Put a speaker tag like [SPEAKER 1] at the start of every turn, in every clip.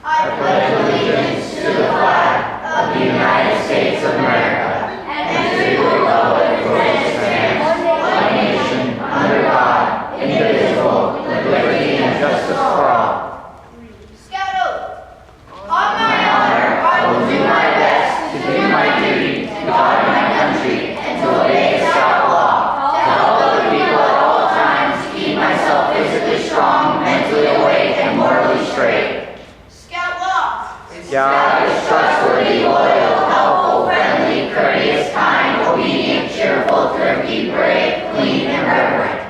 [SPEAKER 1] I pledge allegiance to the flag of the United States of America and to the republic for which it stands, one nation, under God, indivisible, with liberty and justice for all.
[SPEAKER 2] Scout oath.
[SPEAKER 1] On my honor, I will do my best to do my duty to God and my country and to obey the Scout law, to help other people at all times, to keep myself physically strong, mentally awake, and morally straight.
[SPEAKER 2] Scout law.
[SPEAKER 1] Scout is trustworthy, loyal, helpful, friendly, courteous, kind, obedient, cheerful, thrifty, brave, clean, and reverent.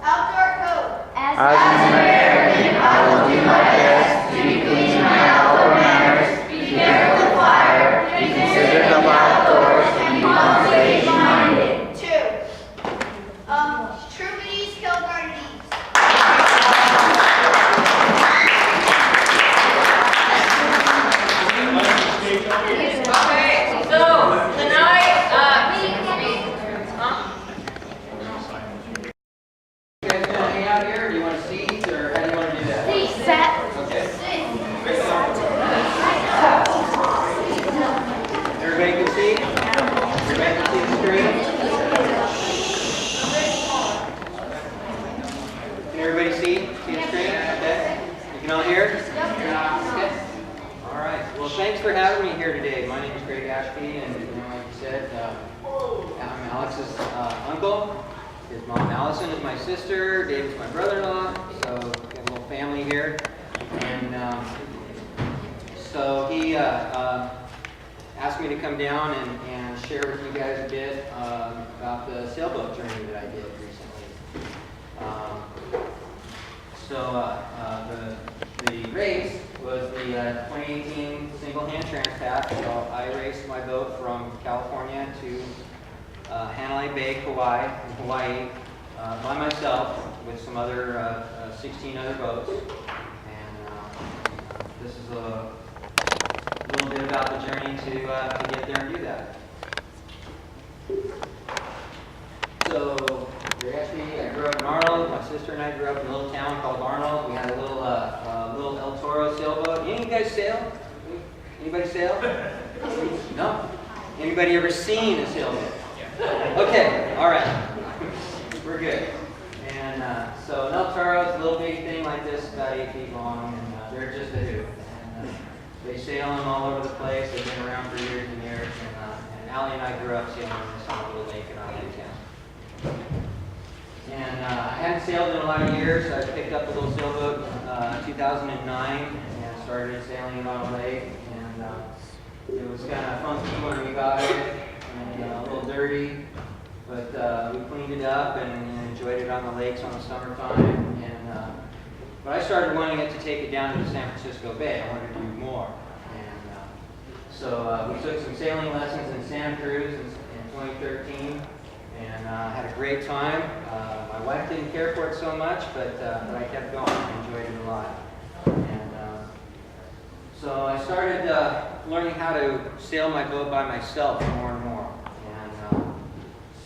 [SPEAKER 2] Outdoor code.
[SPEAKER 1] As an American, I will do my best to be clean in my outdoor manners, be careful with fire, be considerate of outdoors, and be conservation-minded.
[SPEAKER 2] 2. True bees kill garden bees.
[SPEAKER 3] Okay, so tonight,
[SPEAKER 4] You guys gonna hang out here? Do you want seats, or how do you want to do that? Okay. Everybody can see? Everybody can see the screen? Can everybody see? See the screen? Okay. You can all hear? All right. Well, thanks for having me here today. My name is Greg Ashby, and like you said, I'm Alex's uncle. His mom Allison is my sister. David's my brother-in-law. So we have a little family here, and so he asked me to come down and share with you guys a bit about the sailboat journey that I did recently. The race was the 2018 single-hand Transpac. So I raced my boat from California to Hanalei Bay, Kauai, in Hawaii, by myself with some other 16 other boats. And this is a little bit about the journey to get there and do that. So, I grew up in Arnold. My sister and I grew up in a little town called Arnold. We had a little El Toro sailboat. Any of you guys sail? Anybody sail? No? Anybody ever seen a sailboat? Okay, all right. We're good. And so an El Toro is a little bitty thing like this, about 8 feet long, and they're just a hoot. And they sail them all over the place. They've been around for years and years. And Allie and I grew up sailing this on a little lake in our town. And I hadn't sailed in a lot of years, so I picked up a little sailboat in 2009 and started sailing it on a lake. And it was kind of funky when we got it, and a little dirty, but we cleaned it up and enjoyed it on the lakes on the summertime. But I started wanting it to take it down to the San Francisco Bay. I wanted to do more. And so we took some sailing lessons in Santa Cruz in 2013, and had a great time. My wife didn't care for it so much, but I kept going. I enjoyed it a lot. And so I started learning how to sail my boat by myself more and more. And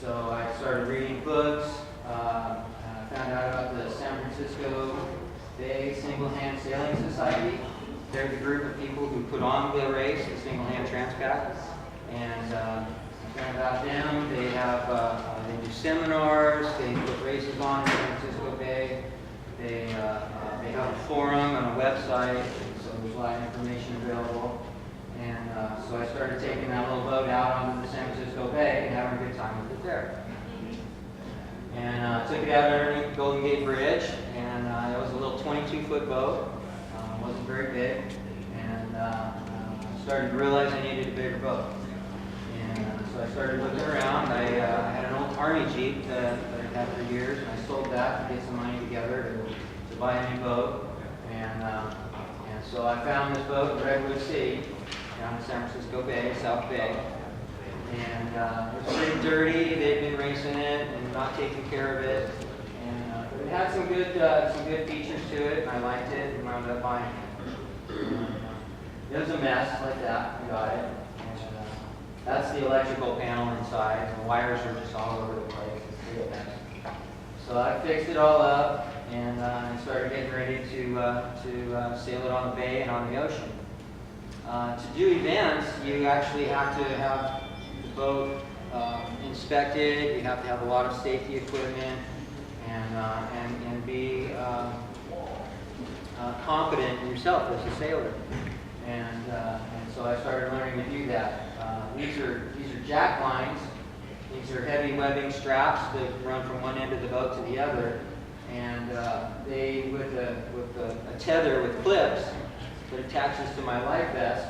[SPEAKER 4] so I started reading books. I found out about the San Francisco Bay Single-Hand Sailing Society. They're the group of people who put on the race, the Single-Hand Transpac. And I found out them. They have they do seminars. They put races on in San Francisco Bay. They have a forum and a website, so there's a lot of information available. And so I started taking that little boat out onto the San Francisco Bay and having a good time with it there. And took it out underneath the Golden Gate Bridge, and it was a little 22-foot boat. Wasn't very big, and started to realize I needed a bigger boat. And so I started looking around. I had an old Army Jeep that I had for years, and I sold that to get some money together to buy a new boat. And so I found this boat in Redwood City, down in San Francisco Bay, South Bay. And it was pretty dirty. They'd been racing it and not taking care of it. And it had some good features to it, and I liked it, and wound up buying it. It was a mess like that. I got it. And that's the electrical panel inside. The wires are just all over the place. It's a mess. So I fixed it all up and started getting ready to sail it on the bay and on the ocean. To do events, you actually have to have the boat inspected. You have to have a lot of safety equipment and be competent yourself as a sailor. And so I started learning to do that. These are jack lines. These are heavy webbing straps that run from one end of the boat to the other, and they with a tether with clips that attaches to my life vest,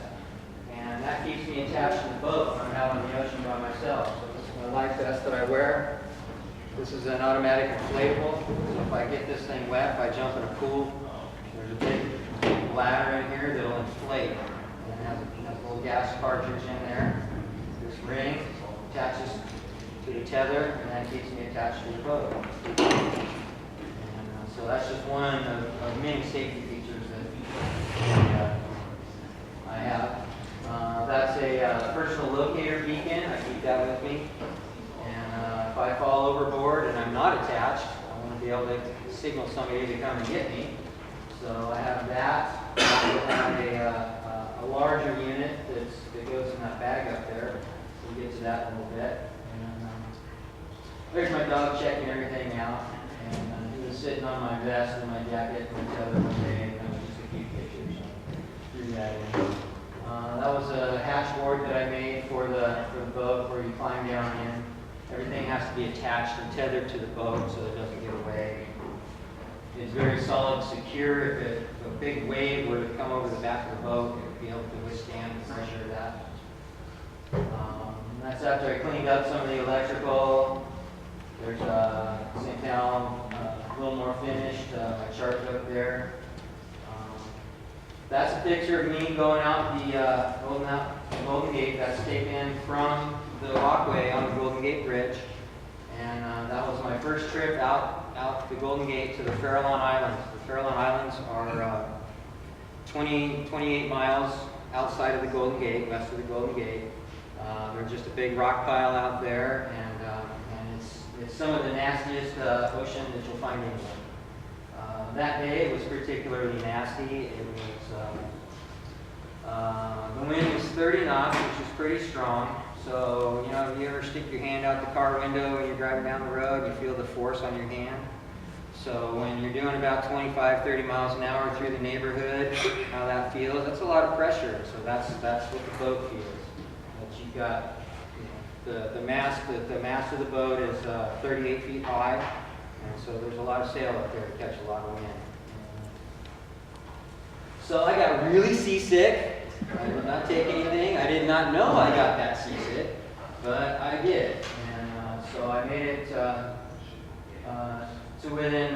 [SPEAKER 4] and that keeps me attached to the boat when I'm out on the ocean by myself. So this is my life vest that I wear. This is an automatic inflatable. So if I get this thing wet, if I jump in a pool, there's a big bladder in here that'll inflate, and it has a little gas cartridge in there. This ring attaches to the tether, and that keeps me attached to the boat. And so that's just one of many safety features that I have. That's a personal locator beacon. I keep that with me. And if I fall overboard and I'm not attached, I want to be able to signal somebody to come and get me. So I have that. I have a larger unit that goes in that bag up there. We'll get to that in a little bit. And there's my dog checking everything out. And he was sitting on my vest and my jacket and the tether one day. And it was just a cute picture. So threw that in. That was a hatch board that I made for the boat where you climb down in. Everything has to be attached and tethered to the boat so it doesn't get away. It's very solid, secure. If a big wave were to come over the back of the boat, it would be able to withstand the pressure of that. That's after I cleaned up some of the electrical. There's same panel, a little more finished. My chart's up there. That's a picture of me going out the Golden Gate. That's taken from the walkway on the Golden Gate Bridge. And that was my first trip out the Golden Gate to the Farallon Islands. The Farallon Islands are 28 miles outside of the Golden Gate, west of the Golden Gate. They're just a big rock pile out there, and it's some of the nastiest ocean that you'll find anywhere. That day it was particularly nasty. It was the wind was 30 knots, which is pretty strong. So, you know, if you ever stick your hand out the car window when you're driving down the road, you feel the force on your hand. So when you're doing about 25, 30 miles an hour through the neighborhood, how that feels, that's a lot of pressure. So that's what the boat feels. But you've got, you know, the mast of the boat is 38 feet high, and so there's a lot of sail up there to catch a lot of wind. So I got really seasick. I did not take anything. I did not know I got that seasick, but I did. And so I made it to within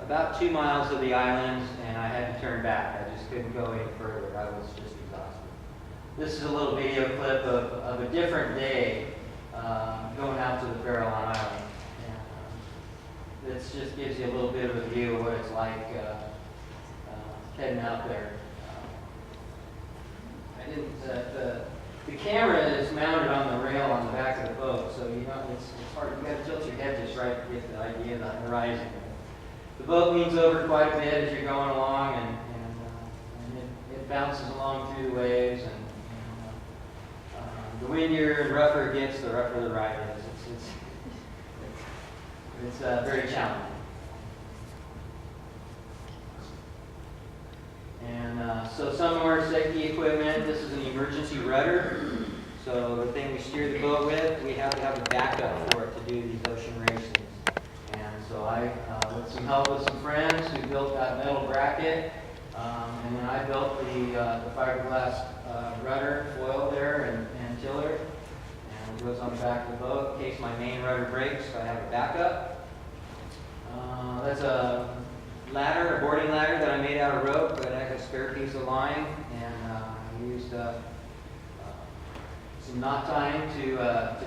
[SPEAKER 4] about 2 miles of the island, and I had to turn back. I just couldn't go any further. I was just exhausted. This is a little video clip of a different day going out to the Farallon Island. And this just gives you a little bit of a view of what it's like heading out there. The camera is mounted on the rail on the back of the boat, so you know it's hard. You got to tilt your head just right to get the idea of the horizon. The boat leans over quite a bit as you're going along, and it bounces along through the waves. And the windier and rougher it gets, the rougher the ride is. It's very challenging. And so some more safety equipment. This is an emergency rudder. So the thing we steer the boat with, we have to have a backup for it to do these ocean races. And so I, with some help with some friends who built that metal bracket, and then I built the fiberglass rudder foil there and tiller. And it goes on the back of the boat in case my main rudder breaks, so I have a backup. That's a ladder, a boarding ladder that I made out of rope, but I had a spare piece of line, and I used some knot tying to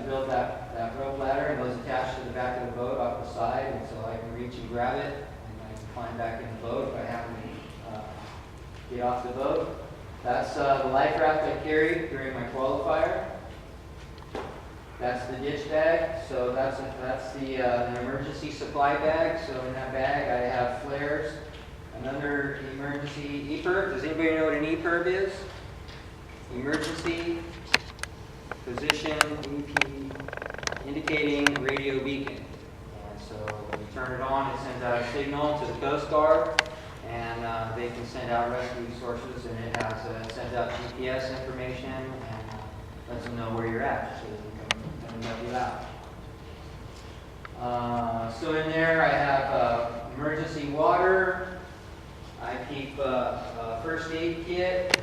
[SPEAKER 4] build that rope ladder, and those attached to the back of the boat off the side, and so I can reach and grab it, and I can climb back in the boat if I happen to get off the boat. That's the life raft I carried during my qualifier. That's the ditch bag. So that's the an emergency supply bag. So in that bag I have flares, another emergency EPIRB. Does anybody know what an EPIRB is? Emergency position EP indicating radio beacon. And so when you turn it on, it sends out a signal to the Coast Guard, and they can send out rescue resources, and it sends out GPS information and lets them know where you're at, so they can help you out. So in there I have emergency water. I keep a first aid kit.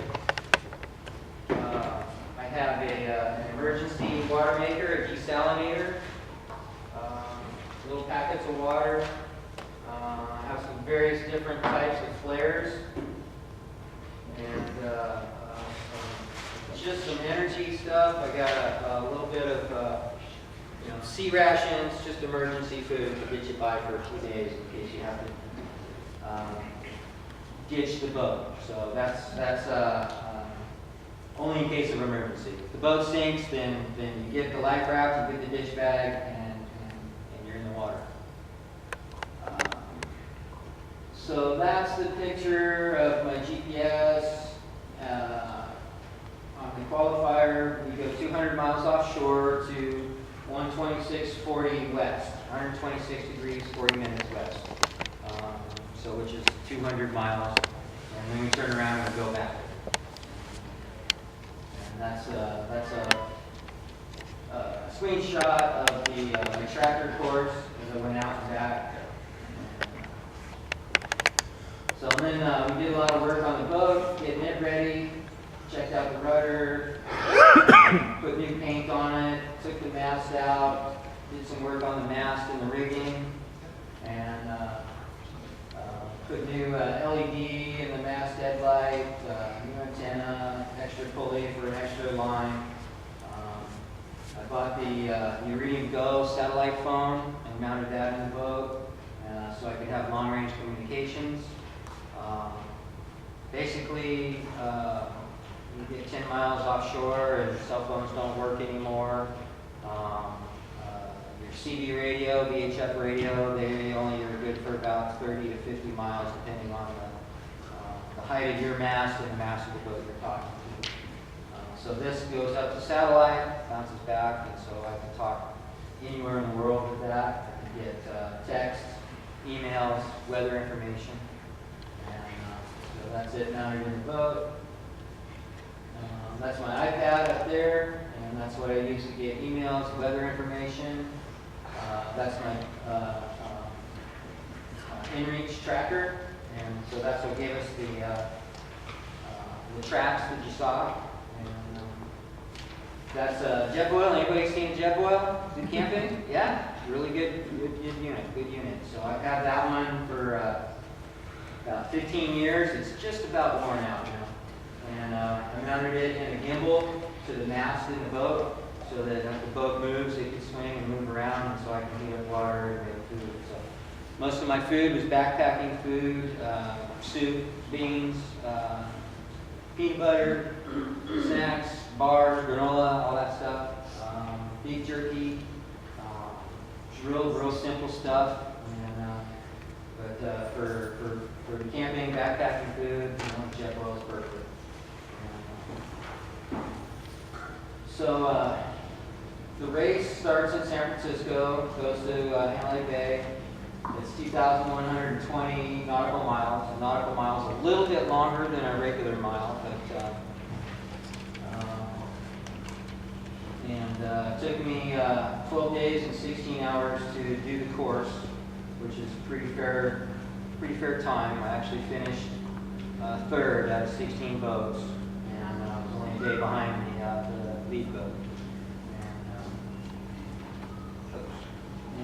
[SPEAKER 4] I have an emergency water maker, a desalinator, little packets of water. I have some various different types of flares, and just some energy stuff. I got a little bit of sea rations, just emergency food to get you by for a few days in case you have to ditch the boat. So that's only in case of emergency. If the boat sinks, then you get the life raft, you get the ditch bag, and you're in the water. So that's the picture of my GPS. On the qualifier, we go 200 miles offshore to 126.40 west, 126 degrees 40 minutes west. So which is 200 miles, and then we turn around and go back. And that's a screenshot of the tractor course as I went out and back. So then we did a lot of work on the boat, getting it ready, checked out the rudder, put new paint on it, took the mast out, did some work on the mast and the rigging, and put new LED in the mast headlight, new antenna, extra pulley for an extra line. I bought the Iridium Go satellite phone and mounted that in the boat so I could have long-range communications. Basically, you get 10 miles offshore and cell phones don't work anymore. Your CB radio, VHF radio, they only are good for about 30 to 50 miles depending on the height of your mast and the mast of the boat you're talking to. So this goes up to satellite, bounces back, and so I can talk anywhere in the world with that. I can get texts, emails, weather information. So that's it mounted in the boat. That's my iPad up there, and that's what I use to get emails, weather information. That's my inReach tracker, and so that's what gave us the tracks that you saw. And that's Jetboil. Anybody seen Jetboil? Do camping? Yeah, really good unit. So I've had that one for about 15 years. It's just about worn out now. And I mounted it in a gimbal to the mast in the boat so that if the boat moves, it can swing and move around, and so I can heat up water and make food. So most of my food was backpacking food, soup, beans, peanut butter, snacks, bars, granola, all that stuff, beef jerky, real simple stuff. And, but for camping, backpacking food, Jetboil is perfect. So the race starts in San Francisco, goes to Hanalei Bay. It's 2,120 nautical miles. A nautical mile is a little bit longer than a regular mile, but it took me 12 days and 16 hours to do the course, which is pretty fair time. I actually finished third out of 16 boats, and I was only a day behind the lead boat.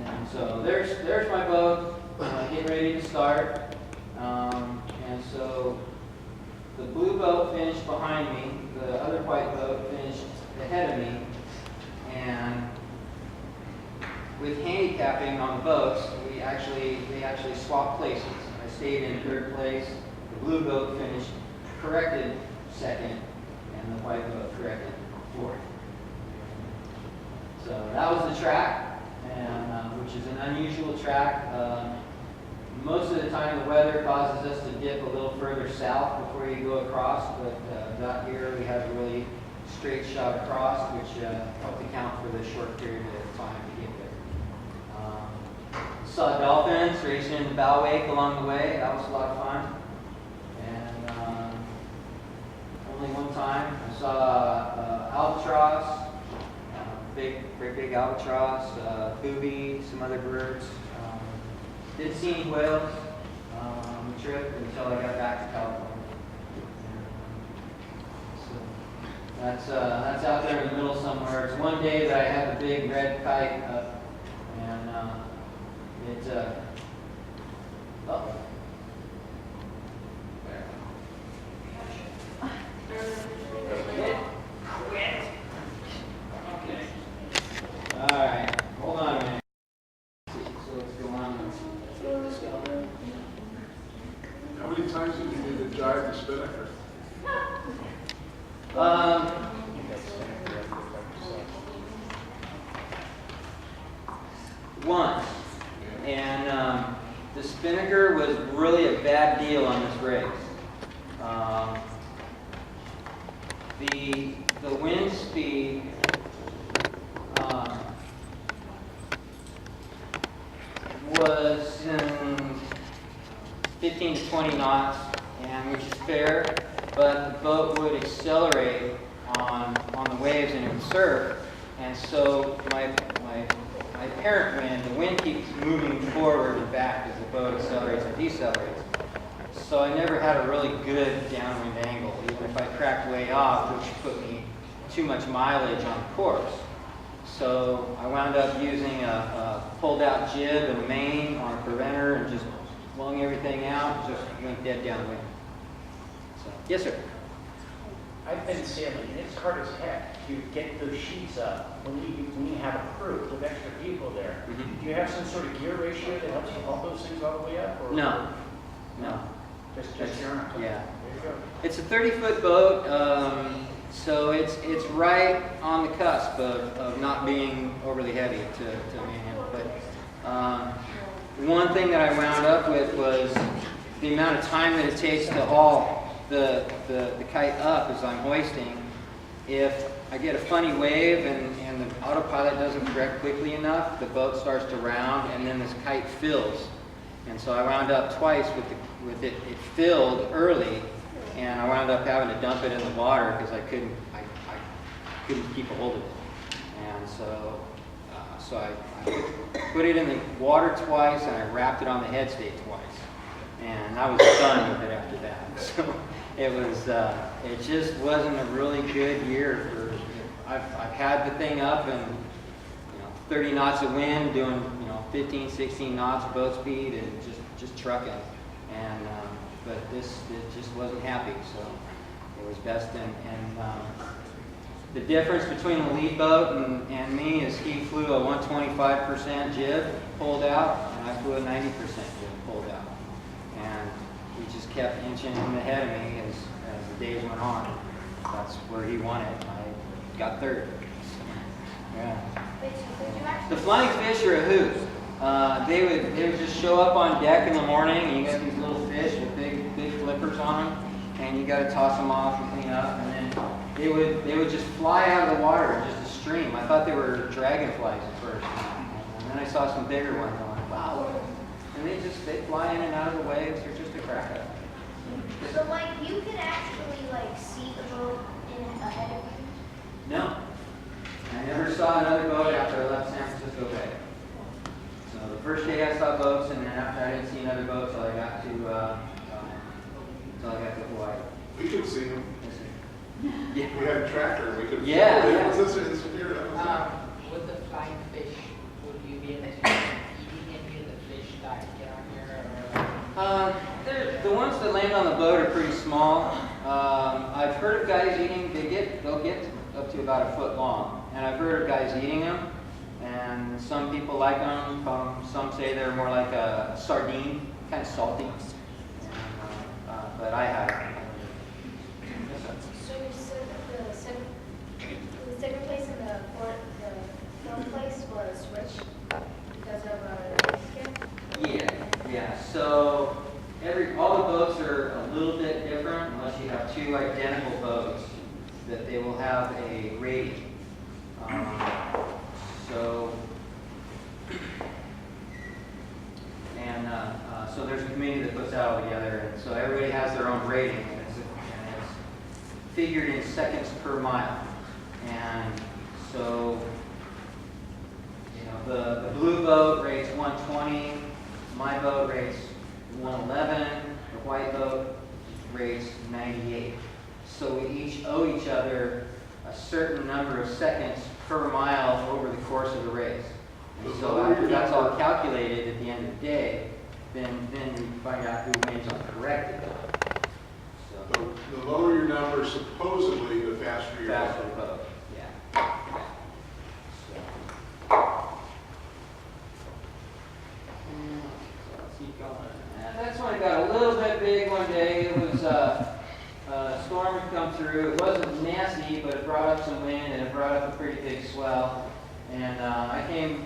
[SPEAKER 4] And so there's my boat, getting ready to start. And so the blue boat finished behind me, the other white boat finished ahead of me, and with handicapping on the boats, they actually swapped places. I stayed in third place. The blue boat finished corrected second, and the white boat corrected fourth. So that was the track, and which is an unusual track. Most of the time, the weather causes us to dip a little further south before you go across, but out here we have a really straight shot across, which helped account for the short period of time to get there. Saw dolphins racing in the bow wake along the way. That was a lot of fun. And only one time I saw albatross, great big albatross, booby, some other birds. Didn't see any whales on the trip until I got back to California. So that's out there in the middle somewhere. It's one day that I have a big red kite up, and it's all right, hold on a minute. So let's go on. Let's go.
[SPEAKER 5] How many times did you need to drive the Spinnaker?
[SPEAKER 4] Once. And the Spinnaker was really a bad deal on this race. The wind speed was 15 to 20 knots, and which is fair, but the boat would accelerate on the waves and it would surf, and so my apparent wind, the wind keeps moving forward and back as the boat accelerates and decelerates. So I never had a really good downwind angle, even if I cracked way off, which put me too much mileage on the course. So I wound up using a pulled out jib and a main on a preventer and just flung everything out, just went dead downwind. So, yes, sir.
[SPEAKER 6] I've been sailing, and it's hard as heck to get those sheets up when you have a crew with extra people there.
[SPEAKER 4] Mhm.
[SPEAKER 6] Do you have some sort of gear ratio that helps you pump those things all the way up? Or
[SPEAKER 4] No.
[SPEAKER 6] Just your arm.
[SPEAKER 4] Yeah.
[SPEAKER 6] There you go.
[SPEAKER 4] It's a 30-foot boat, so it's right on the cusp of not being overly heavy to manhandle. But one thing that I wound up with was the amount of time that it takes to haul the kite up as I'm hoisting. If I get a funny wave and the autopilot doesn't correct quickly enough, the boat starts to round and then this kite fills. And so I wound up twice with it filled early, and I wound up having to dump it in the water because I couldn't keep a hold of it. And so I put it in the water twice, and I wrapped it on the head stay twice. And I was done with it after that. So it was, it just wasn't a really good year for. I've had the thing up and 30 knots of wind, doing 15, 16 knots boat speed, and just trucking. And but it just wasn't happy. So it was best. And the difference between the lead boat and me is he flew a 125% jib pulled out, and I flew a 90% jib pulled out. And he just kept inching ahead of me as the days went on. That's where he won it. I got third. So, yeah. The flying fish are a hoot. They would just show up on deck in the morning, and you got these little fish with big flippers on them, and you got to toss them off and clean up, and then they would just fly out of the water in just a stream. I thought they were dragonflies at first, and then I saw some bigger ones. I'm like, wow! And they fly in and out of the waves. They're just a crack up.
[SPEAKER 2] So, you could actually, see the boat ahead of you?
[SPEAKER 4] No. I never saw another boat after I left San Francisco Bay. So the first day I saw boats, and then after I didn't see another boat till I got to Hawaii.
[SPEAKER 5] We could see him.
[SPEAKER 4] Yeah.
[SPEAKER 5] We had a tractor. We could.
[SPEAKER 4] Yeah.
[SPEAKER 5] Was this in Superior?
[SPEAKER 7] With the flying fish, would you be able to eating any of the fish that get on here?
[SPEAKER 4] The ones that land on the boat are pretty small. I've heard of guys eating. They'll get up to about a foot long, and I've heard of guys eating them. And some people like them. Some say they're more like a sardine, kind of salty. But I haven't.
[SPEAKER 8] So you said that the second place in the fourth
[SPEAKER 2] for a switch because of a skip?
[SPEAKER 4] Yeah. So all the boats are a little bit different unless you have two identical boats that they will have a rating. So there's a committee that puts that all together, and so everybody has their own rating, and it's figured in seconds per mile. And so, the blue boat rates 120, my boat rates 111, the white boat rates 98. So we each owe each other a certain number of seconds per mile over the course of the race. And so after that's all calculated at the end of the day, then we find out who wins on the corrected boat. So
[SPEAKER 5] The lower your number, supposedly, the faster your
[SPEAKER 4] faster
[SPEAKER 5] boat.
[SPEAKER 4] boat, yeah. So let's keep going. And that's when it got a little bit big one day. It was a storm had come through. It wasn't nasty, but it brought up some wind and it brought up a pretty big swell. And I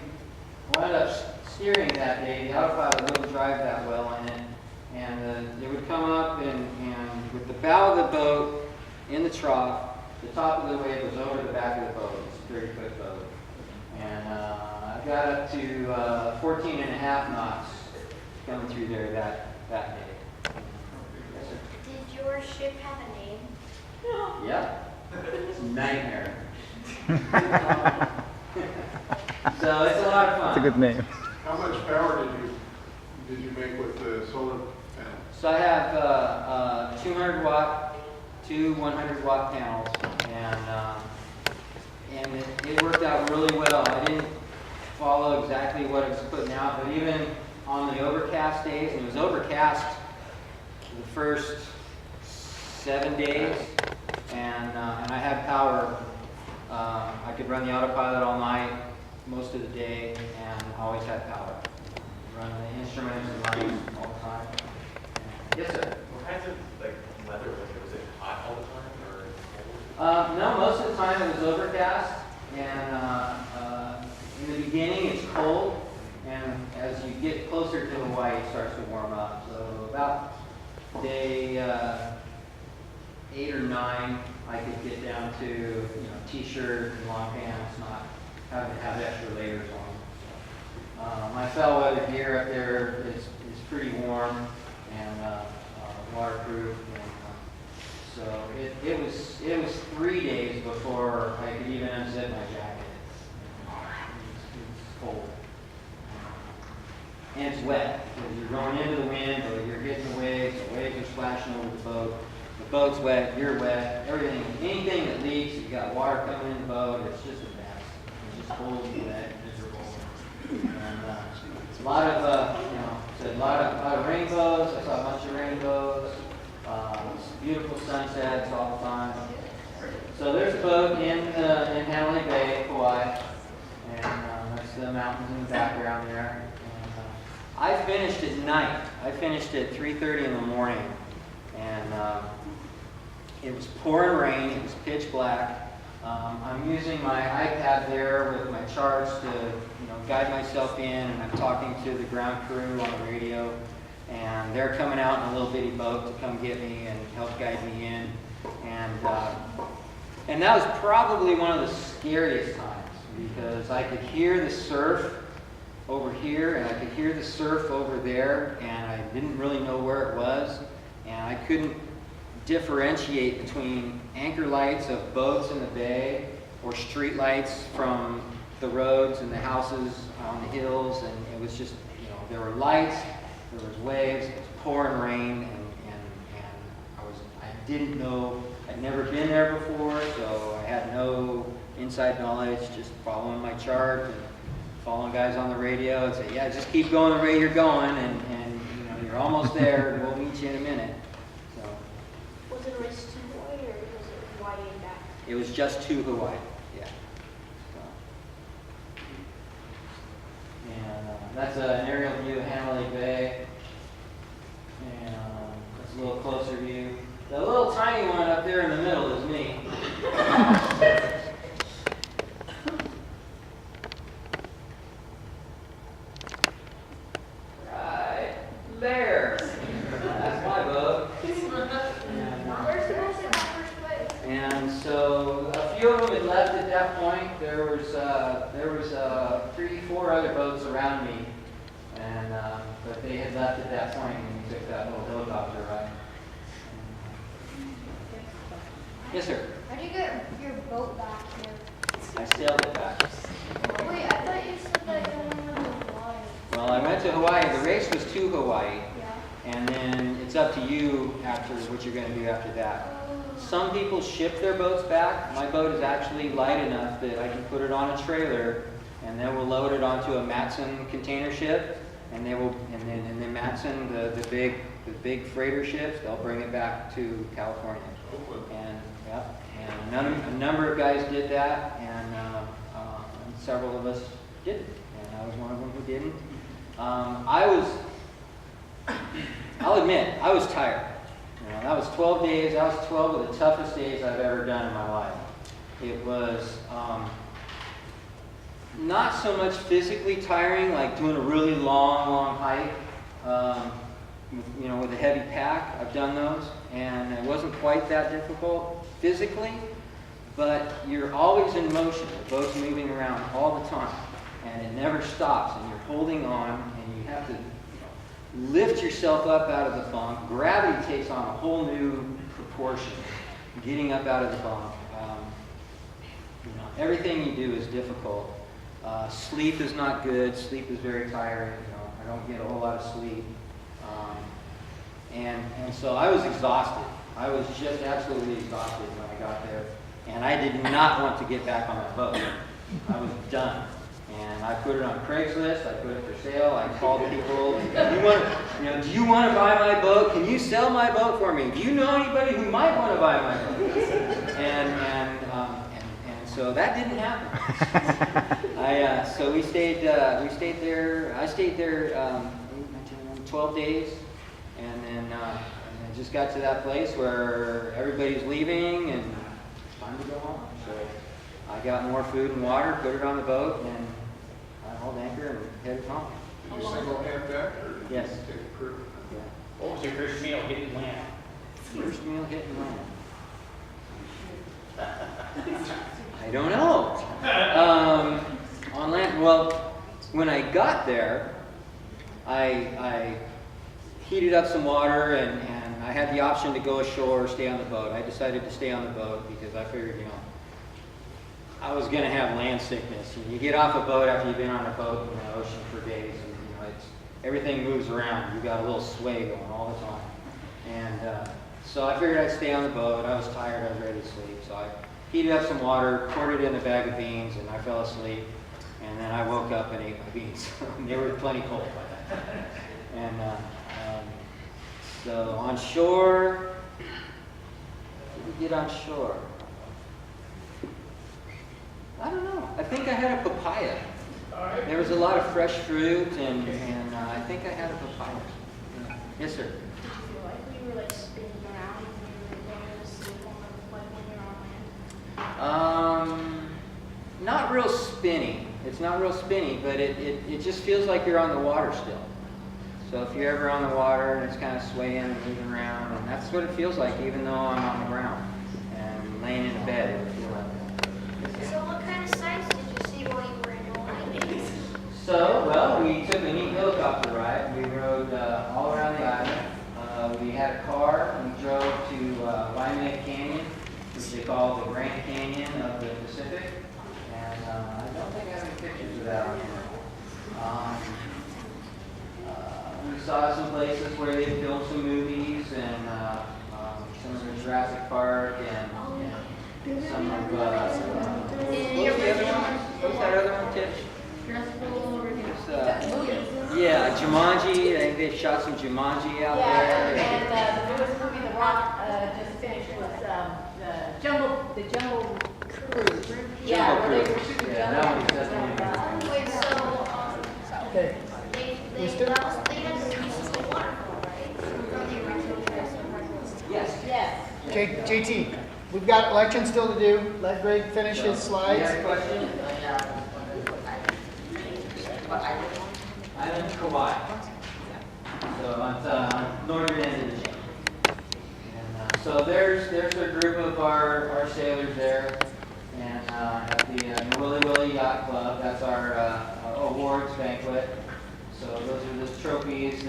[SPEAKER 4] wound up steering that day. The autopilot wouldn't drive that well in it. And it would come up and with the bow of the boat in the trough, the top of the wave was over the back of the boat. It's a 30-foot boat. And I got up to 14 and a half knots coming through there that day. Yes, sir.
[SPEAKER 2] Did your ship have a name?
[SPEAKER 4] Yep. It's a nightmare. So it's a lot of fun.
[SPEAKER 8] That's a good name.
[SPEAKER 5] How much power did you make with the solar panel?
[SPEAKER 4] So I have 200 watt, two 100 watt panels, and it worked out really well. I didn't follow exactly what it was putting out, but even on the overcast days, and it was overcast the first 7 days, and I had power. I could run the autopilot all night, most of the day, and always had power. Run the instruments and lights all the time. Yes, sir.
[SPEAKER 9] What kinds of weather was it? Was it hot all the time or cold?
[SPEAKER 4] No, most of the time it was overcast, and in the beginning it's cold, and as you get closer to Hawaii, it starts to warm up. So about day 8 or 9, I could get down to t-shirt and long pants, not having to have extra layers on. My foul weather gear up there is pretty warm and waterproof. And, so it was 3 days before I could even unzip my jacket. It's cold. And it's wet because you're going into the wind, or you're hitting the waves are splashing over the boat. The boat's wet, you're wet, everything, anything that leaks, you got water coming in the boat, it's just a mess. It's just cold and wet and miserable. And a lot of rainbows. I saw a bunch of rainbows. Beautiful sunsets all the time. So there's a boat in Hanalei Bay, Kauai, and that's the mountains in the background there. And, I finished at night. I finished at 3:30 in the morning, and it was pouring rain. It was pitch black. I'm using my iPad there with my charts to guide myself in, and I'm talking to the ground crew on the radio, and they're coming out in a little bitty boat to come get me and help guide me in, and that was probably one of the scariest times because I could hear the surf over here and I could hear the surf over there, and I didn't really know where it was, and I couldn't differentiate between anchor lights of boats in the bay or street lights from the roads and the houses on the hills, and it was just, there were lights, there was waves, it was pouring rain, and I didn't know, I'd never been there before, so I had no inside knowledge, just following my chart and following guys on the radio and say, yeah, just keep going the way you're going, and you're almost there, and we'll meet you in a minute. So
[SPEAKER 2] Was it a race to Hawaii or was it Hawaii and back?
[SPEAKER 4] it was just to Hawaii, yeah. So, and that's an aerial view of Hanalei Bay, and that's a little closer view. The little tiny one up there in the middle is me. 4 other boats around me, and but they had left at that point when we took that little helicopter ride. Yes, sir.
[SPEAKER 2] How do you get your boat back here?
[SPEAKER 4] I sailed it back.
[SPEAKER 2] Wait, I thought you said that you only went to Hawaii.
[SPEAKER 4] Well, I went to Hawaii. The race was to Hawaii,
[SPEAKER 2] Yeah.
[SPEAKER 4] and then it's up to you after what you're going to do after that. Some people ship their boats back. My boat is actually light enough that I can put it on a trailer, and then we'll load it onto a Matson container ship, and then Matson, the big freighter ships, they'll bring it back to California. And a number of guys did that, and several of us didn't, and I was one of them who didn't. I'll admit, I was tired. You know, that was 12 days. That was 12 of the toughest days I've ever done in my life. It was not so much physically tiring, like doing a really long hike, with a heavy pack. I've done those, and it wasn't quite that difficult physically, but you're always in motion. The boat's moving around all the time, and it never stops, and you're holding on, and you have to lift yourself up out of the bunk. Gravity takes on a whole new proportion, getting up out of the bunk. Everything you do is difficult. Sleep is not good. Sleep is very tiring. I don't get a whole lot of sleep. And so I was exhausted. I was just absolutely exhausted when I got there. And I did not want to get back on that boat. I was done. And I put it on Craigslist. I put it for sale. I called people. Do you want to buy my boat? Can you sell my boat for me? Do you know anybody who might want to buy my boat? And so that didn't happen. So we stayed there. I stayed there 12 days, and then I just got to that place where everybody's leaving and it's time to go home. So I got more food and water, put it on the boat, and I hauled anchor and headed home.
[SPEAKER 5] Did you single hand that, or did you
[SPEAKER 4] Yes.
[SPEAKER 5] take a crew?
[SPEAKER 4] Yeah.
[SPEAKER 6] What was your first meal hitting land?
[SPEAKER 4] First meal hitting land. I don't know. On land, well, when I got there, I heated up some water, and I had the option to go ashore or stay on the boat. I decided to stay on the boat because I figured, I was going to have land sickness. You get off a boat after you've been on a boat in the ocean for days, and everything moves around. You got a little sway going all the time. And so I figured I'd stay on the boat. I was tired. I was ready to sleep. So I heated up some water, poured it in a bag of beans, and I fell asleep. And then I woke up and ate my beans. They were plenty cold by that time. And so on shore, what did we get on shore? I don't know. I think I had a papaya. There was a lot of fresh fruit, and I think I had a papaya. Yes, sir.
[SPEAKER 2] Did you feel like you were spinning around when you were going to sleep when you're on land?
[SPEAKER 4] Not real spinny. It's not real spinny, but it just feels like you're on the water still. So if you're ever on the water and it's kind of swaying and moving around, and that's what it feels like, even though I'm on the ground and laying in a bed, it would feel like that.
[SPEAKER 2] So what kind of sights did you see while you were in Hawaii?
[SPEAKER 4] So, well, we took a neat helicopter ride. We rode all around the island. We had a car. We drove to Waimea Canyon, which they call the Grand Canyon of the Pacific. And I don't think I have any pictures of that on here. We saw some places where they filmed some movies, and some of the Jurassic Park, and some of what's the other one? What's that other one, Tish? Yeah, Jumanji. I think they shot some Jumanji out there.
[SPEAKER 3] And the newest movie The Rock just finished was the Jungle Cruise. Yeah, where they were shooting
[SPEAKER 4] Yeah, that one definitely.
[SPEAKER 2] Wait, so
[SPEAKER 8] Okay.
[SPEAKER 2] they had to use the waterfall, right? From the original Jurassic Park.
[SPEAKER 4] Yes.
[SPEAKER 3] Yes.
[SPEAKER 8] JT, we've got election still to do. Let Greg finish his
[SPEAKER 4] You
[SPEAKER 8] slides.
[SPEAKER 4] have a question? I'm in Kauai. So it's northern end of the chain. And so there's a group of our sailors there, and at the Willy Willy Yacht Club. That's our awards banquet. So those are the trophies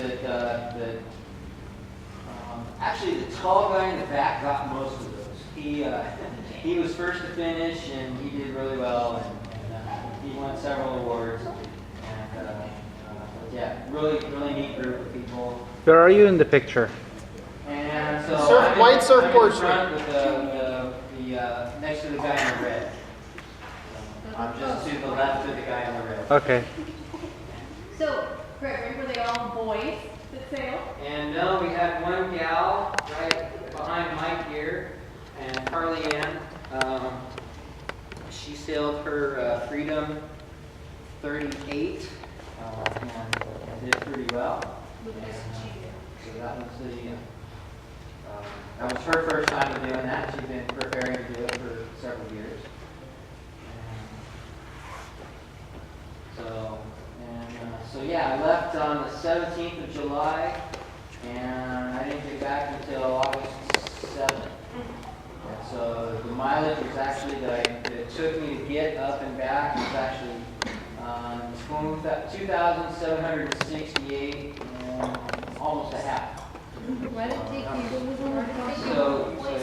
[SPEAKER 4] actually the tall guy in the back got most of those. He was first to finish and he did really well and he won several awards. And yeah, really neat group of people.
[SPEAKER 10] Where are you in the picture?
[SPEAKER 4] And so
[SPEAKER 8] White
[SPEAKER 4] I'm
[SPEAKER 8] surfboard
[SPEAKER 4] in front with the next to the guy in the red. I'm just to the left of the guy in the red.
[SPEAKER 10] Okay.
[SPEAKER 3] So, Gregory, were they all boys that sailed?
[SPEAKER 4] And no, we had one gal right behind Mike here, and Carly Ann. She sailed her Freedom 38 and did pretty well. And, so that was her first time doing that. She'd been preparing to do it for several years. So yeah, I left on the 17th of July, and I didn't get back until August 7th. And so the mileage was actually that it took me to get up and back was actually 2,768 and almost a half.
[SPEAKER 3] Why did it take you?
[SPEAKER 4] So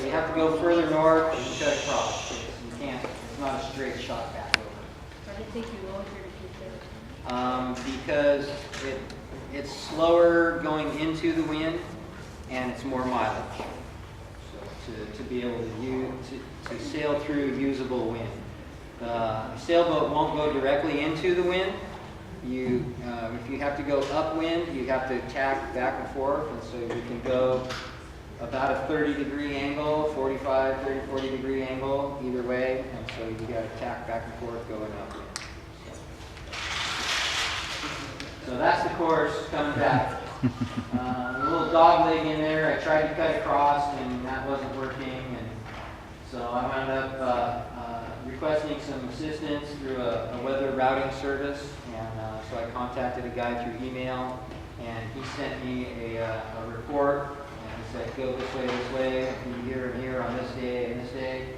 [SPEAKER 4] you have to go further north and cut across. You can't. It's not a straight shot back over.
[SPEAKER 3] Why did it take you longer to get
[SPEAKER 4] Because it's slower going into the wind and it's more mileage. So to be able to sail through usable wind. A sailboat won't go directly into the wind. If you have to go upwind, you have to tack back and forth, and so you can go about a 30-degree angle, 30, 40 degree angle either way, and so you got to tack back and forth going upwind. So that's the course coming back. A little dog leg in there. I tried to cut across and that wasn't working, and so I wound up requesting some assistance through a weather routing service, and so I contacted a guy through email, and he sent me a report, and he said, go this way, be here and here on this day and this day,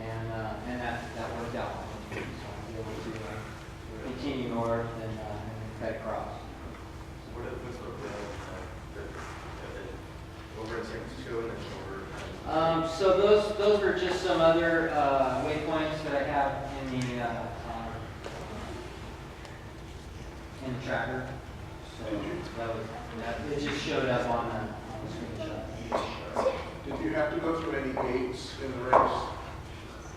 [SPEAKER 4] and that worked out. So I'm able to continue north and cut across.
[SPEAKER 9] What's the over in San Francisco and then over?
[SPEAKER 4] So those were just some other waypoints that I have in the tracker. So it just showed up on the screenshot.
[SPEAKER 5] Did you have to go through any gates in the race?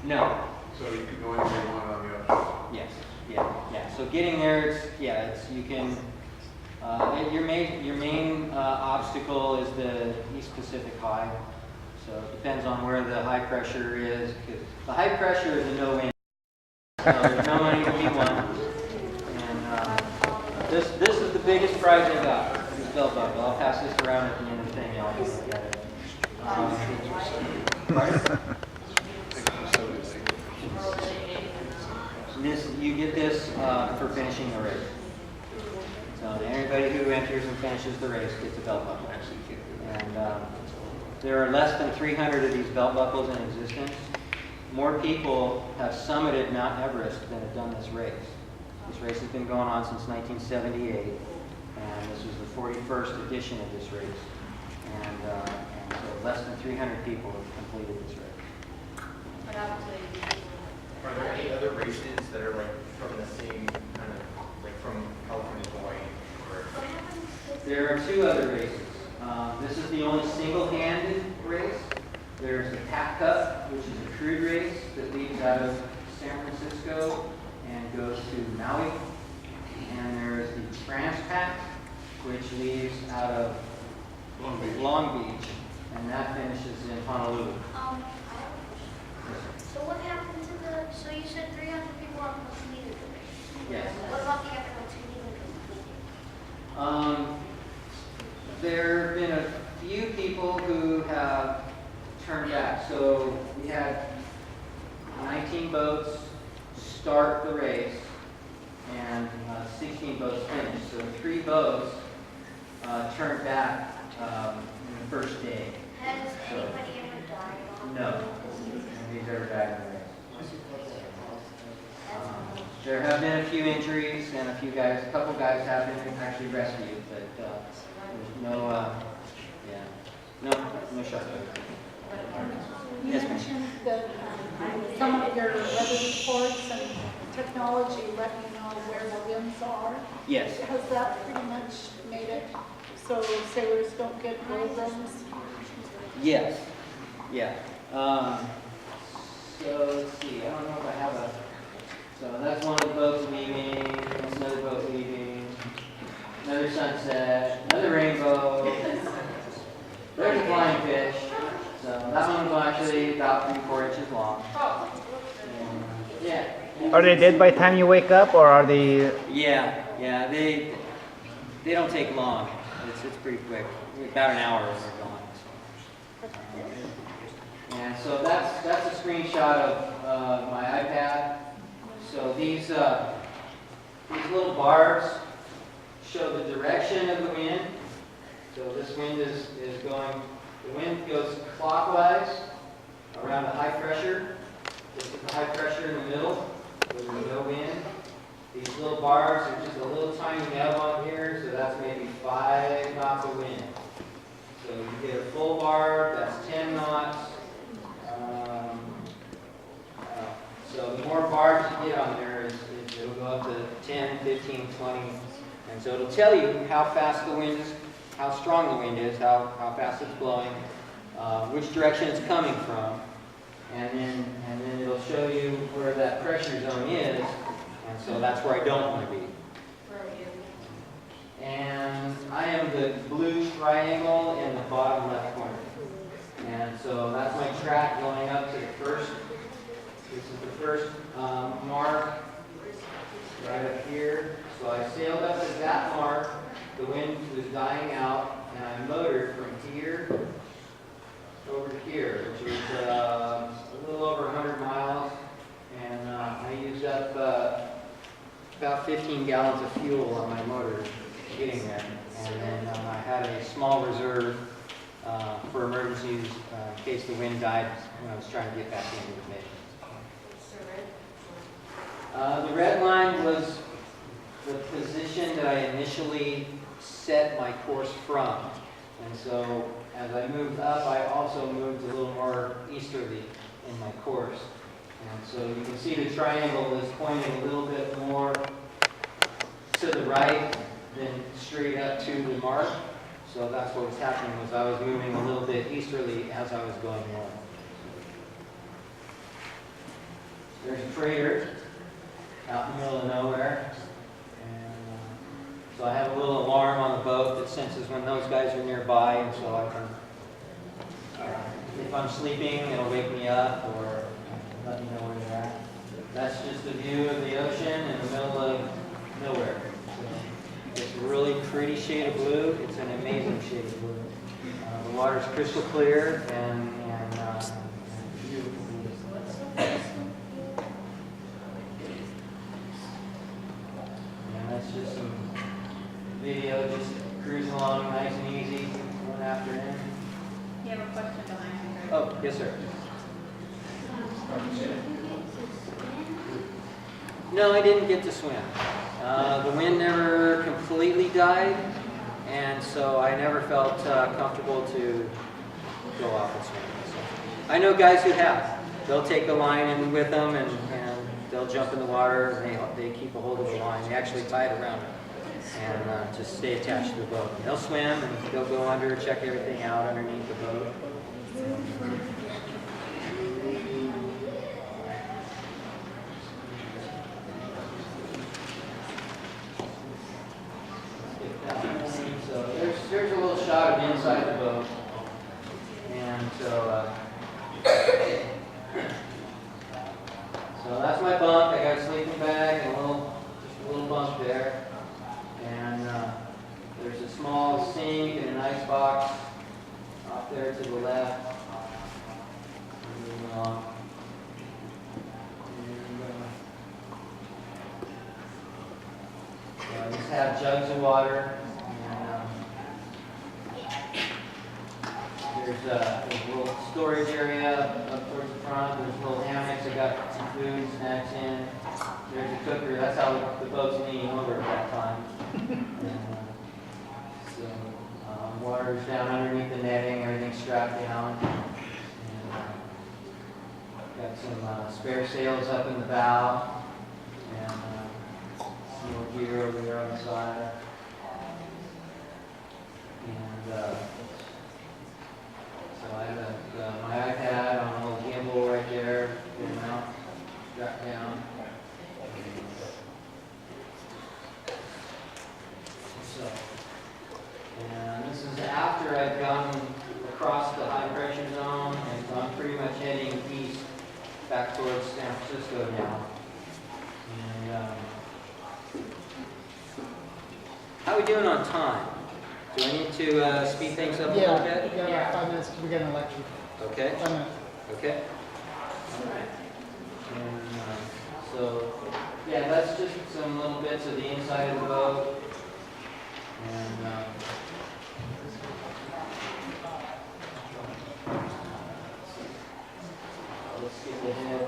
[SPEAKER 4] No.
[SPEAKER 5] So you could go anywhere you wanted on the outside?
[SPEAKER 4] Yes. Yeah. So getting there, you can. Your main obstacle is the East Pacific High. So it depends on where the high pressure is. Because the high pressure is a no-win. So there's no money to be won. And this is the biggest prize I got. This belt buckle. I'll pass this around at the end of the thing. Y'all can look at it. You get this for finishing the race. So anybody who enters and finishes the race gets a belt buckle. And there are less than 300 of these belt buckles in existence. More people have summited Mount Everest than have done this race. This race has been going on since 1978, and this was the 41st edition of this race. And so less than 300 people have completed this race.
[SPEAKER 9] Are there any other races that are like from the same kind of, like from California to Hawaii?
[SPEAKER 4] There are two other races. This is the only single-handed race. There's the Pac Cup, which is a crude race that leaves out of San Francisco and goes to Maui. And there's the Transpac, which leaves out of Long Beach, and that finishes in Honolulu.
[SPEAKER 2] So what happened to so you said 300 people have completed the race.
[SPEAKER 4] Yes.
[SPEAKER 2] What about the other ones who didn't complete it?
[SPEAKER 4] There have been a few people who have turned back. So we had 19 boats start the race and 16 boats finish. So 3 boats turned back in the first day.
[SPEAKER 2] Has anybody ever died on
[SPEAKER 4] No. Nobody's ever died in the race. There have been a few injuries and a couple guys have been actually rescued, but there's no shutdown.
[SPEAKER 10] You
[SPEAKER 4] Yes, ma'am.
[SPEAKER 10] mentioned that some of your weather reports and technology let you know where the winds are.
[SPEAKER 4] Yes.
[SPEAKER 10] Has that pretty much made it so sailors don't get doldrums?
[SPEAKER 4] Yes. Yeah. So let's see. I don't know if I have a. So that's one of the boats leaving. That's another boat leaving. Another sunset. Another rainbow. There's a flying fish. So that one was actually about 3-4 inches long. And, yeah.
[SPEAKER 8] Are they dead by the time you wake up, or are they?
[SPEAKER 4] Yeah. They don't take long. It's pretty quick. About an hour and they're gone. And so that's a screenshot of my iPad. So these little bars show the direction of the wind. So this wind is going. The wind goes clockwise around the high pressure. Just at the high pressure in the middle, where there's no wind. These little bars are just a little tiny nub on here, so that's maybe 5 knots of wind. So you get a full bar, that's 10 knots. So the more bars you get on there, it'll go up to 10, 15, 20. And so it'll tell you how fast the wind is, how strong the wind is, how fast it's blowing, which direction it's coming from. And then it'll show you where that pressure zone is. And so that's where I don't want to be. And I am the blue triangle in the bottom left corner. And so that's my track going up to the first. This is the first mark right up here. So I sailed up to that mark. The wind was dying out, and I motored from here over to here, which was a little over 100 miles. And I used up about 15 gallons of fuel on my motor getting there. And then I had a small reserve for emergencies in case the wind died when I was trying to get back into the mission. The red line was the position that I initially set my course from. And so as I moved up, I also moved a little more easterly in my course. And so you can see the triangle is pointing a little bit more to the right than straight up to the mark. So that's what was happening, was I was moving a little bit easterly as I was going north. There's a freighter out in the middle of nowhere. And so I have a little alarm on the boat that senses when those guys are nearby, and so I can, if I'm sleeping, it'll wake me up or let me know where they're at. That's just a view of the ocean in the middle of nowhere. So it's a really pretty shade of blue. It's an amazing shade of blue. The water's crystal clear and beautiful. That's just some video, just cruising along nice and easy, one after another.
[SPEAKER 3] You have a question behind you, right?
[SPEAKER 4] Oh, yes, sir. No, I didn't get to swim. The wind never completely died, and so I never felt comfortable to go off and swim. So I know guys who have. They'll take the line in with them and they'll jump in the water and they keep a hold of the line. They actually tie it around it and just stay attached to the boat. And they'll swim and they'll go under, check everything out underneath the boat. So there's a little shot of inside the boat. And so that's my bunk. I got a sleeping bag and just a little bunk there. And there's a small sink and an ice box off there to the left. Moving along. And, I just have jugs of water. And, there's a little storage area up towards the front. There's little hammocks. I got some food, snacks in. there's a cooker. That's how the boat's leaning over at that time. So water's down underneath the netting, everything's strapped down. And, got some spare sails up in the bow, and some more gear over there on the side. And so I have my iPad on a little gimbal right there, get them out, strapped down. So, and this is after I've gone across the high pressure zone, and so I'm pretty much heading east back towards San Francisco now. And how are we doing on time? Do I need to speed things up a little bit?
[SPEAKER 8] We got about 5 minutes, we got an election.
[SPEAKER 4] Okay.
[SPEAKER 8] 5 minutes.
[SPEAKER 4] Okay. All right. And so, yeah, that's just some little bits of the inside of the boat. And let's skip ahead.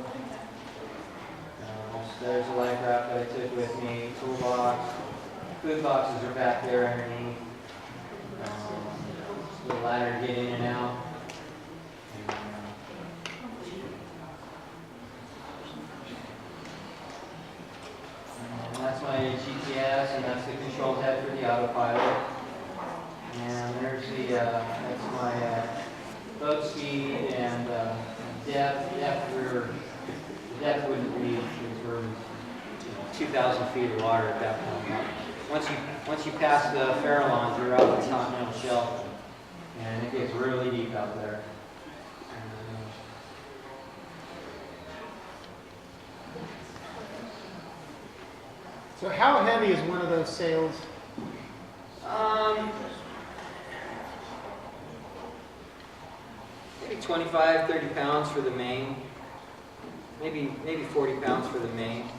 [SPEAKER 4] There's a life raft that I took with me, toolbox. Food boxes are back there underneath. The ladder to get in and out. And that's my GPS, and that's the control head for the autopilot. And there's the that's my boat speed and depth. The depth wouldn't be for 2,000 feet of water at that point. Once you pass the Farallons, you're out on the continental shelf, and it gets really deep out there.
[SPEAKER 8] So how heavy is one of those sails?
[SPEAKER 4] Maybe 25, 30 pounds for the main. Maybe 40 pounds for the main.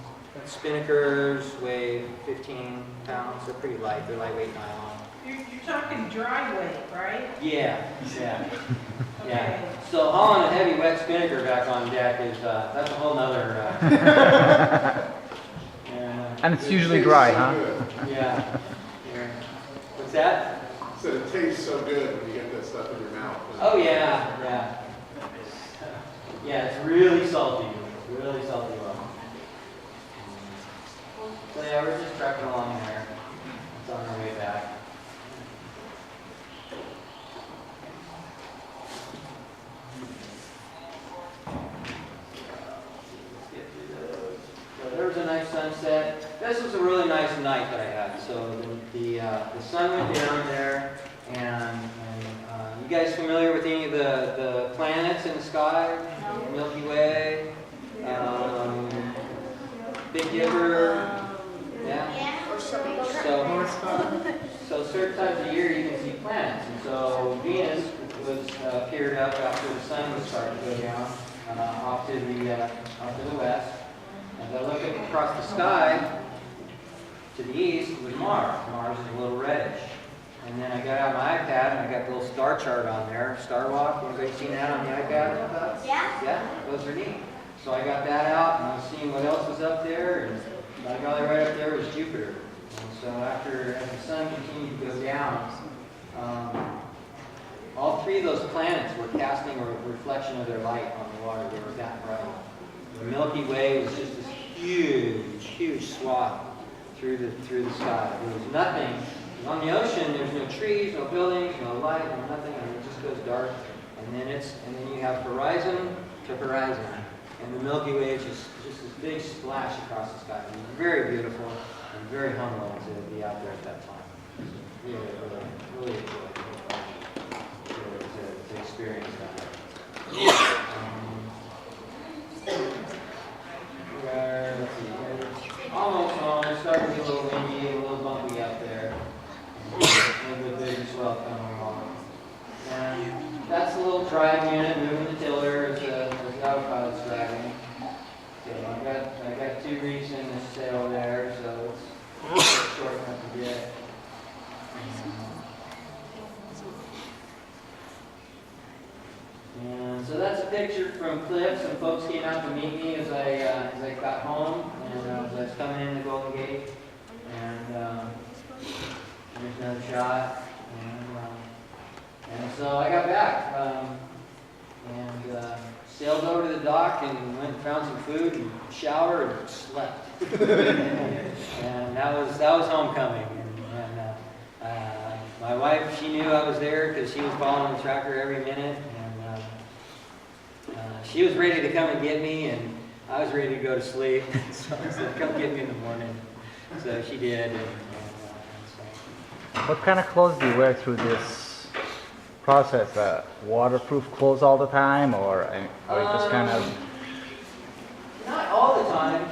[SPEAKER 4] Spinnakers weigh 15 pounds. They're pretty light. They're lightweight nylon.
[SPEAKER 7] You're talking dry weight, right?
[SPEAKER 4] Yeah.
[SPEAKER 7] Okay.
[SPEAKER 4] So hauling a heavy wet spinnaker back on deck is that's a whole nother.
[SPEAKER 1] And it's usually dry, huh?
[SPEAKER 4] Yeah. What's that?
[SPEAKER 5] So it tastes so good when you get that stuff in your mouth.
[SPEAKER 4] Oh yeah. Yeah, it's really salty. Really salty well. So yeah, we're just trekking along there. It's on our way back. Let's get through those. So there was a nice sunset. This was a really nice night that I had. So the sun went down there, and you guys familiar with any of the planets in the sky? Milky Way, Big Dipper. Yeah. So certain times of year you can see planets, and so Venus was appeared up after the sun was starting to go down off to the west. As I look across the sky to the east was Mars. Mars is a little reddish. And then I got out my iPad and I got the little star chart on there. Star Walk. Anybody seen that on the iPad?
[SPEAKER 2] Yeah.
[SPEAKER 4] Yeah, those are neat. So I got that out and I was seeing what else was up there, and I got right up there was Jupiter. And so as the sun continued to go down, all three of those planets were casting a reflection of their light on the water. They were that bright. The Milky Way was just this huge swath through the sky. There was nothing. On the ocean, there's no trees, no buildings, no light, no nothing, and it just goes dark. And then you have horizon to horizon. And the Milky Way is just this big splash across the sky. It was very beautiful and very humbling to be out there at that time. Really enjoyed to experience that. Let's see, almost home. It's starting to get a little windy, a little bumpy out there. Maybe a bigger swell coming along. And that's a little drag unit moving the tiller as the autopilot's driving. So I got 2 reefs in this sail there, so it's short enough to get. And so that's a picture from Cliff. Some folks came out to meet me as I got home. and I was coming in the Golden Gate, and there's another shot, and so I got back, and sailed over to the dock and went and found some food and showered and slept. And that was homecoming. And my wife, she knew I was there because she was following the tracker every minute. And she was ready to come and get me, and I was ready to go to sleep. So I said, come get me in the morning. So she did.
[SPEAKER 11] What kind of clothes do you wear through this process? Waterproof clothes all the time, or are you just kind of?
[SPEAKER 4] Not all the time.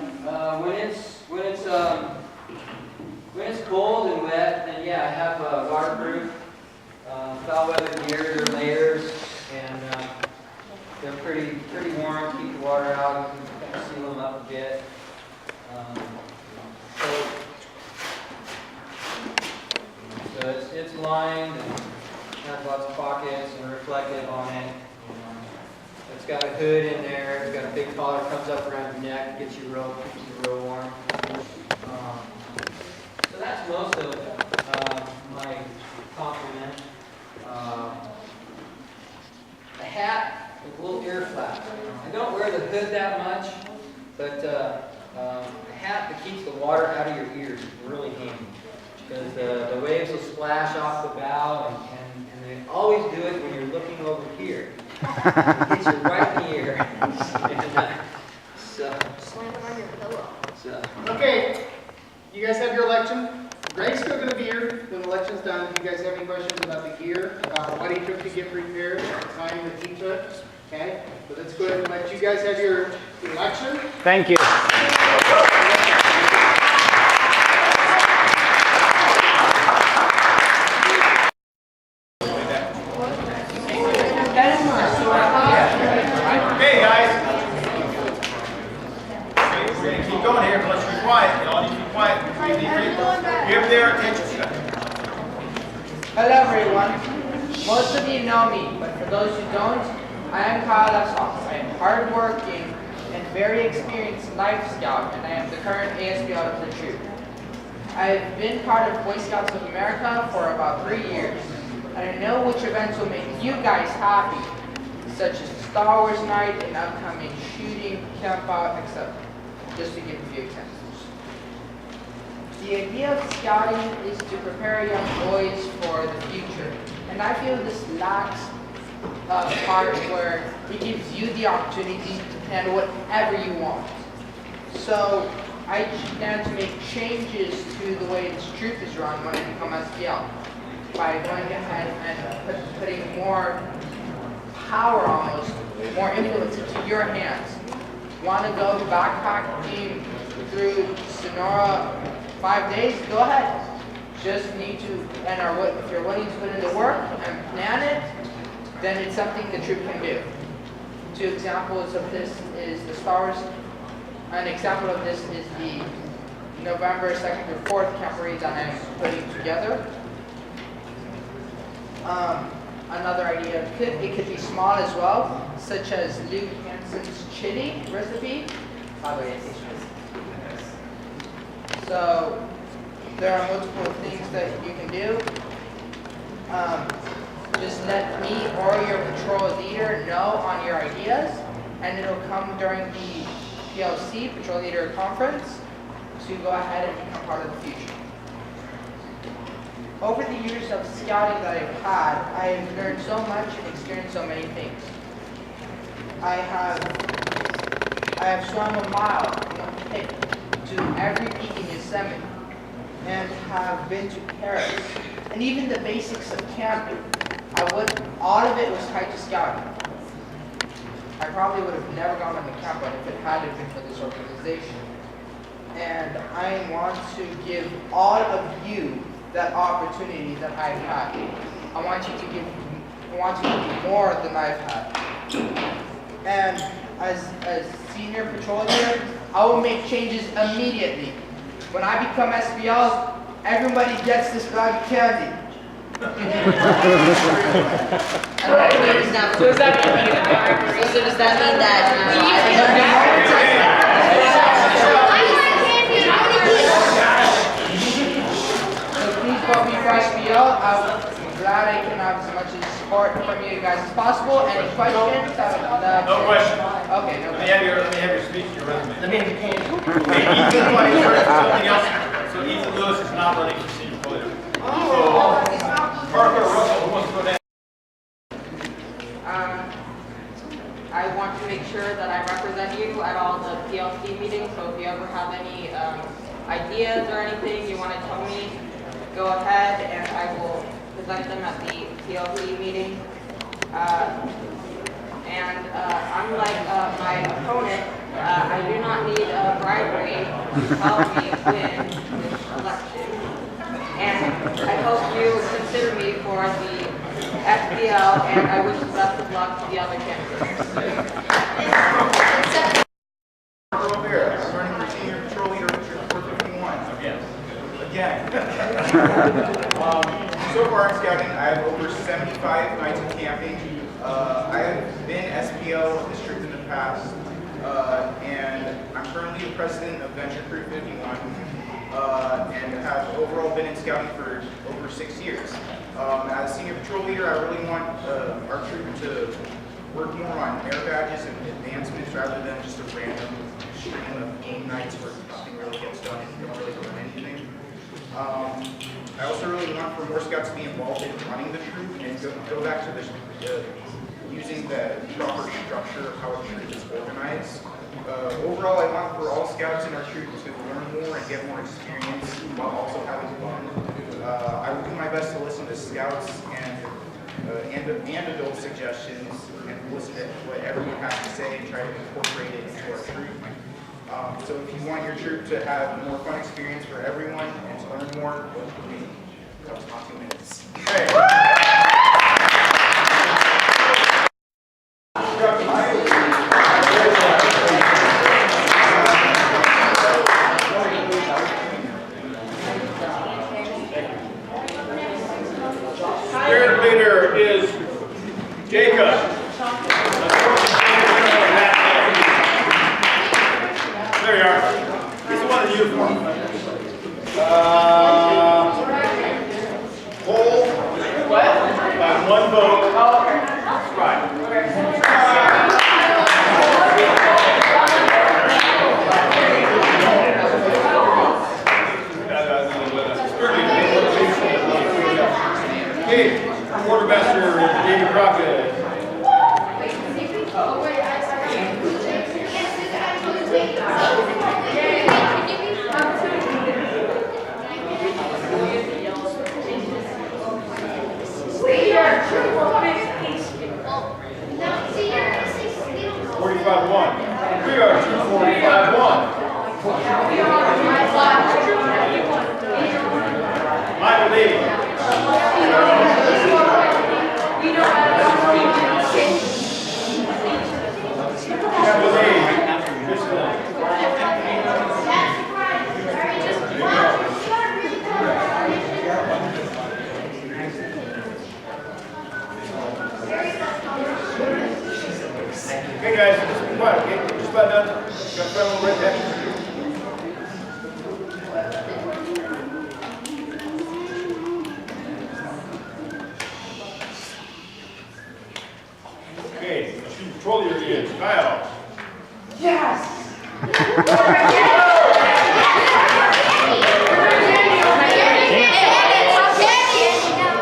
[SPEAKER 4] When it's cold and wet, then yeah, I have waterproof foul weather gear. They're layers, and they're pretty warm. Keep the water out. You can kind of seal them up a bit. So it's lined and has lots of pockets and reflective on it. It's got a hood in there. It's got a big collar that comes up around your neck, gets you keeps you real warm. So that's most of my complement. A hat with a little ear flap. I don't wear the hood that much, but a hat that keeps the water out of your ears is really handy. Because the waves will splash off the bow, and they always do it when you're looking over here. It gets you right in the ear.
[SPEAKER 2] Slam it on your pillow.
[SPEAKER 8] Okay, you guys have your election. Greg's still going to be here when the election's done. If you guys have any questions about the gear, about what he took to get prepared, the time that he took, okay? But let's go ahead and let you guys have your election.
[SPEAKER 11] Thank you.
[SPEAKER 9] Hey guys! We're going to keep going here, but let's be quiet. Y'all need to be quiet. Give their attention.
[SPEAKER 7] Hello everyone. Most of you know me, but for those who don't, I am Kyle Leshoff. I am hardworking and very experienced Life Scout, and I am the current ASBL of the troop. I've been part of Boy Scouts of America for about 3 years, and I know which events will make you guys happy, such as Star Wars Night and upcoming shooting, camp out, etc. Just to give a few examples. The idea of scouting is to prepare young boys for the future, and I feel this lacks a part where it gives you the opportunity to plan whatever you want. So I plan to make changes to the way this troop is run when I become SPL by going ahead and putting more power, almost more influence into your hands. Want to go backpacking through Sonora 5 days? Go ahead. Just need to, if you're willing to put in the work and plan it, then it's something the troop can do. 2 examples of this is the Star Wars. An example of this is the November 2nd through 4th camp reads that I'm putting together. Another idea, it could be small as well, such as Luke Hansen's chili recipe. By the way, it tastes good. So there are multiple things that you can do. Just let me or your patrol leader know on your ideas, and it'll come during the PLC, Patrol Leader Conference, to go ahead and become part of the future. Over the years of scouting that I've had, I've learned so much and experienced so many things. I have swum a mile to every peak in Yosemite, and have been to Paris, and even the basics of camping. All of it was tied to scouting. I probably would have never gone on the camp if it hadn't been for this organization. And I want to give all of you that opportunity that I've had. I want you to give more than I've had. And as senior patrol leader, I will make changes immediately. When I become SBL, everybody gets this bag of candy.
[SPEAKER 1] So does that mean that
[SPEAKER 7] put me for SBO. I'm glad I can have as much support from you guys as possible. Any questions?
[SPEAKER 12] No question.
[SPEAKER 7] Okay, no
[SPEAKER 12] Let me
[SPEAKER 7] questions.
[SPEAKER 12] have your speech, your resume.
[SPEAKER 6] Let me have your page.
[SPEAKER 12] Okay, Ethan White is running for something else. So Ethan Lewis is not running for senior political. So Parker Russell, who wants to go next?
[SPEAKER 7] I want to make sure that I represent you at all the PLC meetings, so if you ever have any ideas or anything you want to tell me, go ahead and I will present them at the PLC meeting. Unlike my opponent, I do not need a bribery to help me win this election. And I hope you consider me for the FPL, and I wish the best of luck to the other candidates.
[SPEAKER 9] Rivera, I'm running for senior patrol leader, District 451. Again. So far in scouting, I have over 75 nights of camping. I have been SPL district in the past, and I'm currently the president of Venture Crew 51, and have overall been in scouting for over 6 years. As senior patrol leader, I really want our troop to work more on air badges and advancements rather than just a random string of game nights where nothing really gets done and you don't really learn anything. I also really want for more scouts to be involved in running the troop and go back to the using the proper structure of how a troop is organized. Overall, I want for all scouts in our troop to learn more and get more experience while also having fun. I will do my best to listen to scouts and adult suggestions and listen to what everyone has to say and try to incorporate it into our troop. So if you want your troop to have more fun experience for everyone and to learn more, vote for me. That was my 2 minutes.
[SPEAKER 12] Spirit leader is Jacob. There you are. He's the one in uniform. Poll. What? One vote. Oh, okay. That's right. Okay, quartermaster David Crockett.
[SPEAKER 2] We are true peace people.
[SPEAKER 12] 45-1. We are 245-1. Michael Lee. Michael Lee. Okay guys, just be quiet, okay? Just about done. Got a friend right there. Okay, the chief patrol leader is Kyle.
[SPEAKER 2] Yes!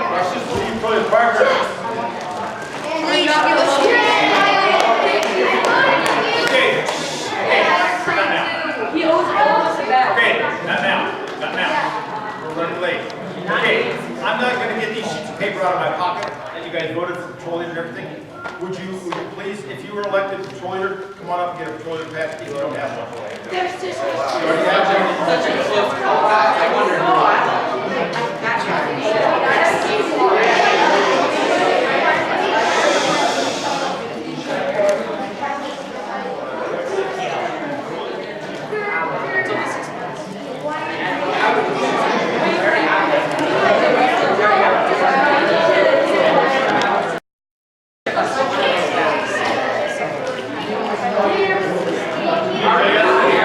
[SPEAKER 12] Our assistant chief patrol leader Parker. Okay, not now. Not now. We're running late. Okay, I'm not going to get these sheets of paper out of my pocket that you guys voted for patrol leader and everything. Would you please, if you were elected patrol leader, come on up and get a patrol leader patch if you don't have one.
[SPEAKER 2] There's just
[SPEAKER 12] You already have one?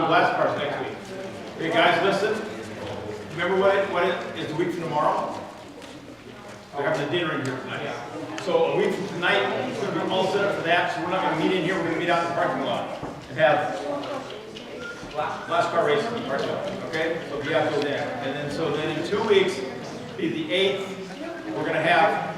[SPEAKER 12] do glass cars next week. Okay, guys, listen. Remember what it is a week from tomorrow? We're having a dinner in here tonight. So a week from tonight, it's going to be all set up for that. So we're not going to meet in here. We're going to meet out in the parking lot and have glass car racing in the parking lot. Okay? So be out till then. And then so then in 2 weeks, be the 8th, we're going to have